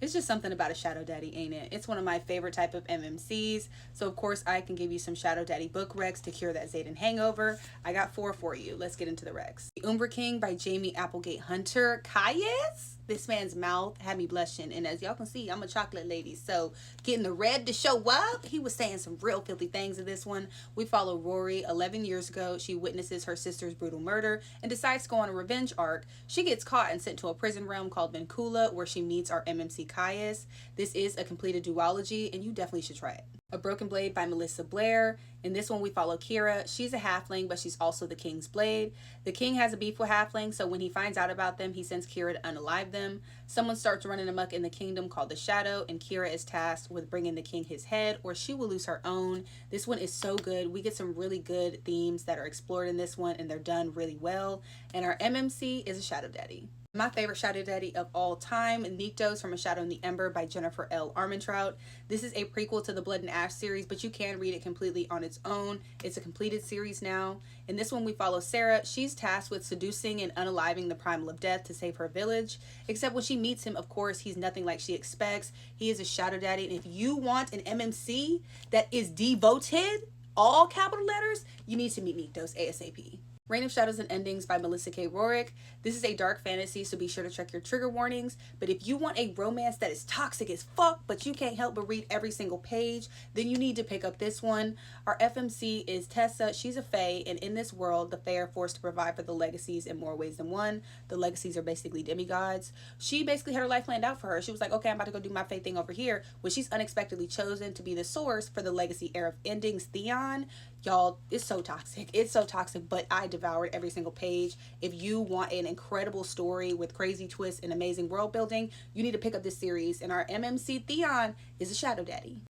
It's just something about a shadow daddy, ain't it? It's one of my favorite type of MMCs. So of course I can give you some shadow daddy book recs to cure that Zayden hangover. I got 4 for you. Let's get into the recs. The Umber King by Jamie Applegate Hunter. Caius? This man's mouth had me blushing, and as y'all can see, I'm a chocolate lady, so getting the red to show up. He was saying some real filthy things in this one. We follow Rory. 11 years ago, she witnesses her sister's brutal murder and decides to go on a revenge arc. She gets caught and sent to a prison realm called Vincula, where she meets our MMC Caius. This is a completed duology, and you definitely should try it. A Broken Blade by Melissa Blair. In this one, we follow Kira. She's a halfling, but she's also the king's blade. The king has a beef with halflings, so when he finds out about them, he sends Kira to unalive them. Someone starts running amok in the kingdom called the Shadow, and Kira is tasked with bringing the king his head, or she will lose her own. This one is so good. We get some really good themes that are explored in this one, and they're done really well. And our MMC is a Shadow Daddy. My favorite Shadow Daddy of all time, Nyctos from A Shadow in the Ember by Jennifer L. Armentrout. This is a prequel to the Blood and Ash series, but you can read it completely on its own. It's a completed series now. In this one, we follow Sarah. She's tasked with seducing and unaliving the Primal of Death to save her village. Except when she meets him, of course, he's nothing like she expects. He is a Shadow Daddy, and if you want an MMC that is devoted, all capital letters, you need to meet Nyctos ASAP. Reign of Shadows and Endings by Melissa K. Rorick. This is a dark fantasy, so be sure to check your trigger warnings. But if you want a romance that is toxic as fuck, but you can't help but read every single page, then you need to pick up this one. Our FMC is Tessa. She's a fae, and in this world, the fae are forced to provide for the legacies in more ways than one. The legacies are basically demigods. She basically had her life planned out for her. She was like, okay, I'm about to go do my fae thing over here, when she's unexpectedly chosen to be the source for the legacy heir of endings, Theon. Y'all, it's so toxic. It's so toxic, but I devoured every single page. If you want an incredible story with crazy twists and amazing world building, you need to pick up this series. And our MMC Theon is a Shadow Daddy.